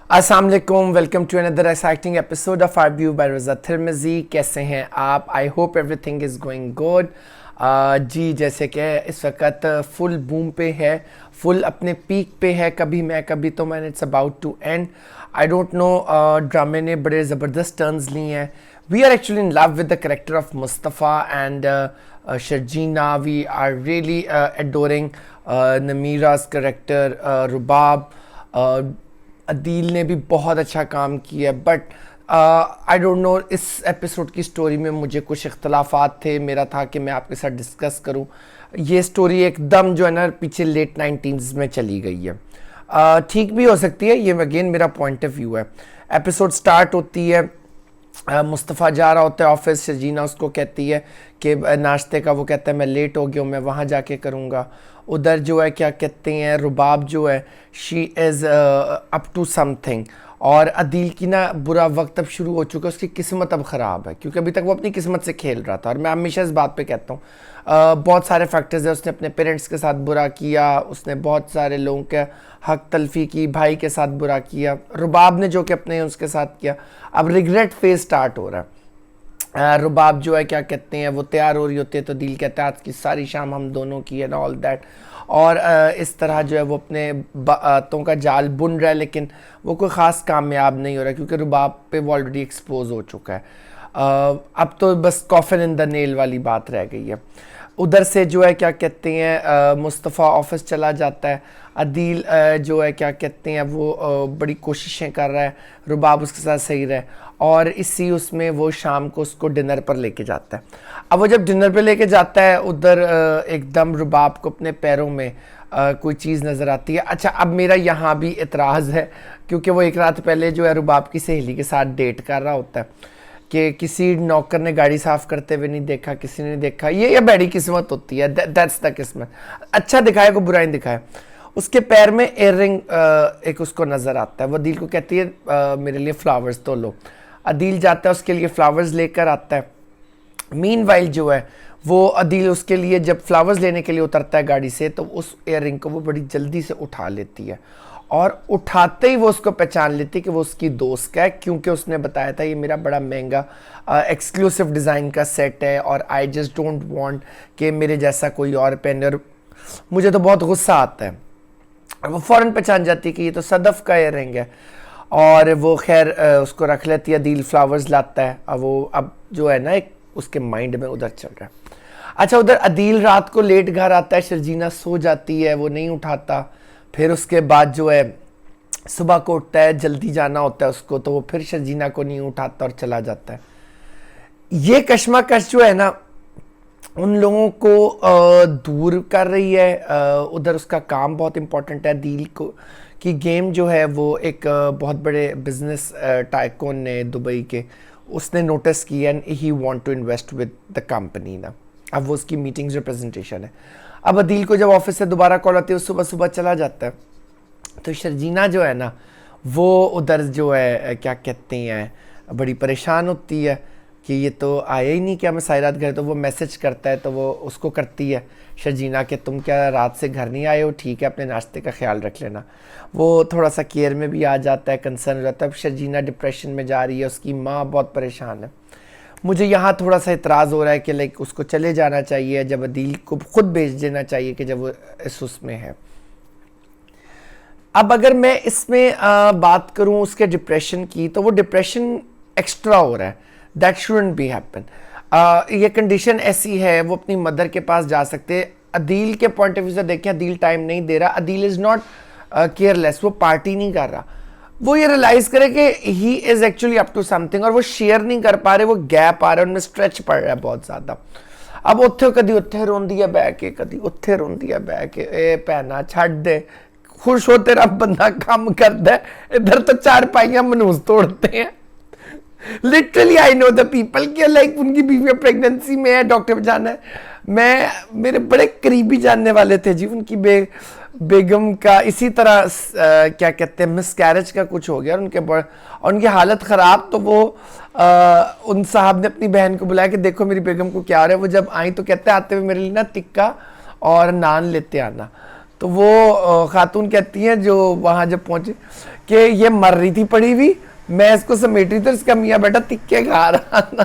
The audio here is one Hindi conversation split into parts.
अस्सलाम वालेकुम, welcome to another exciting episode of our view by Raza Tirmizi. कैसे हैं आप? I hope everything is going good. जी, जैसे कि इस वक्त फुल बूम पे है, फुल अपने पीक पे है, कभी मैं कभी तो मैंने it's about to end. I don't know, ड्रामे ने बड़े ज़बरदस्त टर्न्स लिए हैं। We are actually in love with the character of Mustafa and Sharjeena. We are really adoring Namira's character, Rubab. Adeel ने भी बहुत अच्छा काम किया, बट आई डोंट नो, इस एपिसोड की स्टोरी में मुझे कुछ इख्तलाफात थे। मेरा था कि मैं आपके साथ डिस्कस करूं। ये स्टोरी एकदम जो है ना पीछे लेट 19s में चली गई है। ठीक भी हो सकती है, ये अगेन मेरा पॉइंट ऑफ व्यू है। एपिसोड स्टार्ट होती है, मुस्तफ़ा जा रहा होता है ऑफिस, शर्जीना उसको कहती है कि नाश्ते का, वो कहता है मैं लेट हो गया हूँ, मैं वहाँ जाके करूँगा। उधर जो है क्या कहते हैं, रुबाब जो है she is up to something, और अदील की ना बुरा वक्त अब शुरू हो चुका है। उसकी किस्मत अब ख़राब है क्योंकि अभी तक वो अपनी किस्मत से खेल रहा था, और मैं हमेशा इस बात पे कहता हूँ बहुत सारे फैक्टर्स है। उसने अपने पेरेंट्स के साथ बुरा किया, उसने बहुत सारे लोगों के हक तलफी की, भाई के साथ बुरा किया, रुबाब ने जो कि अपने उसके साथ किया। अब रिग्रेट फेज स्टार्ट हो रहा है। रुबाब जो है क्या कहते हैं, वो तैयार हो रही होती है तो दिल कहता है आज की सारी शाम हम दोनों की एंड ऑल दैट। और इस तरह जो है वो अपने बातों का जाल बुन रहा है, लेकिन वो कोई ख़ास कामयाब नहीं हो रहा क्योंकि रुबाब पे वो ऑलरेडी एक्सपोज हो चुका है। अब तो बस कॉफिन इन द नेल वाली बात रह गई है। उधर से जो है क्या कहते हैं, मुस्तफ़ा ऑफिस चला जाता है। अदील जो है क्या कहते हैं, वो बड़ी कोशिशें कर रहा है रुबाब उसके साथ सही रहे, और इसी उसमें वो शाम को उसको डिनर पर लेके जाता है। अब वो जब डिनर पर लेके जाता है, उधर एकदम रुबाब को अपने पैरों में कोई चीज़ नज़र आती है। अच्छा, अब मेरा यहाँ भी एतराज़ है क्योंकि वो एक रात पहले जो है रुबाब की सहेली के साथ डेट कर रहा होता है कि किसी नौकर ने गाड़ी साफ करते हुए नहीं देखा, किसी ने देखा। ये बड़ी किस्मत होती है, दैट्स द किस्मत। अच्छा दिखाए को बुरा नहीं दिखाया। उसके पैर में एयर रिंग एक उसको नज़र आता है। वो अदील को कहती है मेरे लिए फ्लावर्स तो लो। अदील जाता है, उसके लिए फ्लावर्स लेकर आता है। मीनवाइल जो है वो अदील उसके लिए जब फ्लावर्स लेने के लिए उतरता है गाड़ी से, तो उस एयर रिंग को वो बड़ी जल्दी से उठा लेती है, और उठाते ही वो उसको पहचान लेती है कि वो उसकी दोस्त का है, क्योंकि उसने बताया था ये मेरा बड़ा महंगा एक्सक्लूसिव डिज़ाइन का सेट है और आई जस्ट डोंट वांट कि मेरे जैसा कोई और पहने। और मुझे तो बहुत गुस्सा आता है। वो फ़ौरन पहचान जाती है कि ये तो सदफ़ का इयर रिंग है, और वो खैर उसको रख लेती है। दिल फ्लावर्स लाता है। अब वो अब जो है ना एक उसके माइंड में उधर चल रहा है। अच्छा, उधर अदील रात को लेट घर आता है, शर्जीना सो जाती है, वो नहीं उठाता। फिर उसके बाद जो है सुबह को उठता है, जल्दी जाना होता है उसको, तो वो फिर शर्जीना को नहीं उठाता और चला जाता है। ये कश्मकश जो है ना उन लोगों को दूर कर रही है। उधर उसका काम बहुत इंपॉर्टेंट है। दिल को की गेम जो है वो एक बहुत बड़े बिजनेस टाइकून ने दुबई के, उसने नोटिस किया and he want to invest with the company ना। अब वो उसकी मीटिंग्स रिप्रेजेंटेशन है। अब अदील को जब ऑफिस से दोबारा कॉल आती है, सुबह सुबह चला जाता है। तो शर्जीना जो है ना वो उधर जो है क्या कहते हैं, बड़ी परेशान होती है कि ये तो आया ही नहीं, क्या मैं सारी रात घर। तो वो मैसेज करता है, तो वो उसको करती है शर्जीना कि तुम क्या रात से घर नहीं आए हो, ठीक है अपने नाश्ते का ख्याल रख लेना। वो थोड़ा सा केयर में भी आ जाता है, कंसर्न हो जाता है। अब शर्जीना डिप्रेशन में जा रही है, उसकी माँ बहुत परेशान है। मुझे यहाँ थोड़ा सा इतराज़ हो रहा है कि लाइक उसको चले जाना चाहिए, जब अदील को खुद भेज देना चाहिए कि जब वो इस उसमें है। अब अगर मैं इसमें बात करूँ उसके डिप्रेशन की, तो वो डिप्रेशन एक्स्ट्रा हो रहा है। That shouldn't be happen. ये कंडीशन ऐसी है, वो अपनी मदर के पास जा सकते। अदील के पॉइंट ऑफ व्यू से देखें, अदील टाइम नहीं दे रहा। अदील इज़ नॉट केयरलेस, वो पार्टी नहीं कर रहा। वो ये रियलाइज करे कि he is actually up to something, और वो शेयर नहीं कर पा रहे। वो गैप आ रहा है, उनमें स्ट्रेच पड़ रहा है बहुत ज़्यादा। अब उत्थे कदी उत्थे रोंदी है बह के, कदी उत्थे रोंदी है बह के। ए भैना छड़ दे, खुश हो तेरा बंदा काम करता है, इधर तो चार पाइयां मनूस तोड़ते हैं। Literally I know the people के लाइक उनकी बीवी प्रेगनेंसी में है, डॉक्टर पे जाना है। मैं मेरे बड़े करीबी जानने वाले थे जी, उनकी बेगम का इसी तरह क्या कहते हैं मिसकैरेज का कुछ हो गया और उनकी हालत ख़राब। तो वो उन साहब ने अपनी बहन को बुलाया कि देखो मेरी बेगम को क्या हो रहा है। वो जब आई तो कहते आते हुए मेरे लिए ना टिक्का और नान लेते आना। तो वो खातून कहती हैं जो वहाँ जब पहुँचे कि ये मर रही थी पड़ी हुई, मैं इसको समेट रही थी, इसका मियाँ बेटा तिक्के खा रहा था।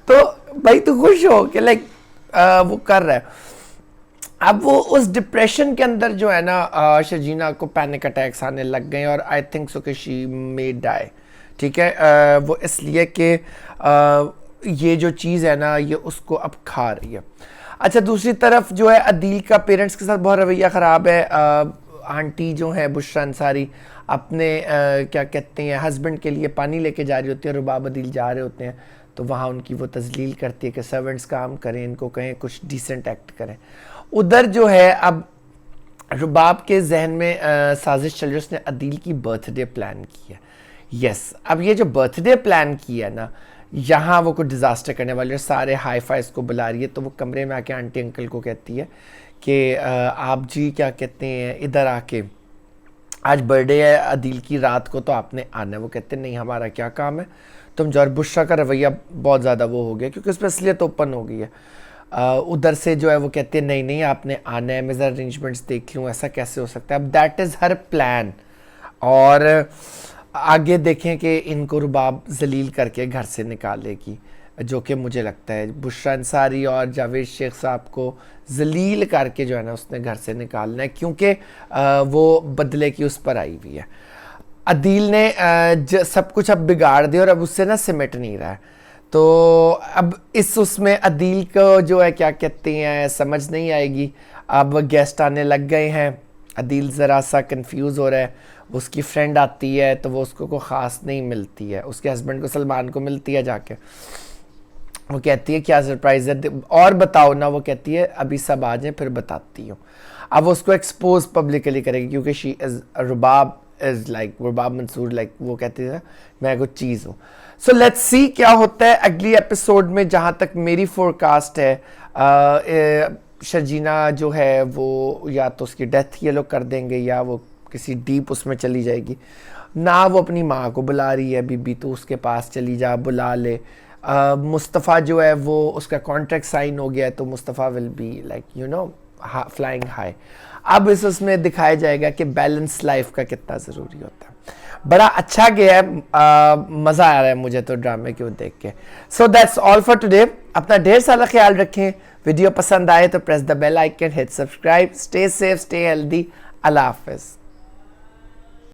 तो भाई तू खुश हो कि लाइक वो कर रहा है। अब वो उस डिप्रेशन के अंदर जो है ना, शर्जीना को पैनिक अटैक्स आने लग गए और आई थिंक सो कि शी मे डाई। ठीक है, वो इसलिए कि ये जो चीज़ है ना ये उसको अब खा रही है। अच्छा, दूसरी तरफ जो है अदील का पेरेंट्स के साथ बहुत रवैया ख़राब है। आंटी जो है बुशरा अंसारी अपने क्या कहते हैं हस्बैंड के लिए पानी लेके जा रही होती है, रुबाब अदील जा रहे होते हैं, तो वहाँ उनकी वो तजलील करती है कि सर्वेंट्स काम करें, इनको कहें कुछ डिसेंट एक्ट करें। उधर जो है अब रुबाब के जहन में साजिश चल रही है, उसने अदील की बर्थडे प्लान की है। यस, अब ये जो बर्थडे प्लान किया है ना, यहाँ वो कुछ डिज़ास्टर करने वाले, सारे हाई फाइज को बुला रही है। तो वो कमरे में आके आंटी अंकल को कहती है कि आप जी क्या कहते हैं इधर आके, आज बर्थडे है अदील की, रात को तो आपने आना है। वो कहते हैं नहीं हमारा क्या काम है, तुम जो। बुशरा का रवैया बहुत ज़्यादा वो हो गया क्योंकि उस पर असलियत ओपन हो गई है। उधर से जो है वो कहते हैं नहीं नहीं आपने आना है, मैं ज़रा अरेंजमेंट्स देख लूँ, ऐसा कैसे हो सकता है। अब दैट इज़ हर प्लान। और आगे देखें कि इनको रुबाब जलील करके घर से निकालेगी, जो कि मुझे लगता है बुशरा अंसारी और जावेद शेख साहब को जलील करके जो है ना उसने घर से निकालना है, क्योंकि वो बदले की उस पर आई हुई है। अदील ने सब कुछ अब बिगाड़ दिया और अब उससे ना सिमट नहीं रहा है। तो अब इस उसमें अदील को जो है क्या कहते हैं समझ नहीं आएगी। अब गेस्ट आने लग गए हैं, अदील ज़रा सा कंफ्यूज हो रहा है। उसकी फ्रेंड आती है तो वो उसको ख़ास नहीं मिलती है, उसके हस्बैंड को सलमान को मिलती है जाके। वो कहती है क्या सरप्राइज़ है और बताओ ना, वो कहती है अभी सब आ जाए फिर बताती हूँ। अब वो उसको एक्सपोज पब्लिकली करेगी क्योंकि she is Rubab is like Rubab Mansoor, like वो कहती है मैं कुछ चीज़ हूँ। सो लेट्स सी क्या होता है अगली एपिसोड में। जहाँ तक मेरी फोरकास्ट है, शर्जीना जो है वो या तो उसकी डेथ ये लोग कर देंगे या वो किसी डीप उसमें चली जाएगी ना। वो अपनी माँ को बुला रही है, बीबी तो उसके पास चली जा, बुला ले। मुस्तफ़ा जो है वो उसका कॉन्ट्रैक्ट साइन हो गया है, तो Mustafa will be like you know flying high. अब उसमें दिखाया जाएगा कि बैलेंस लाइफ का कितना ज़रूरी होता है। बड़ा अच्छा गया है, मज़ा आ रहा है मुझे तो ड्रामे को देख के। So that's all for today. अपना ढेर सारा ख्याल रखें। वीडियो पसंद आए तो press the bell icon, hit subscribe. Stay safe, stay healthy. अल्लाह हाफ़िज़।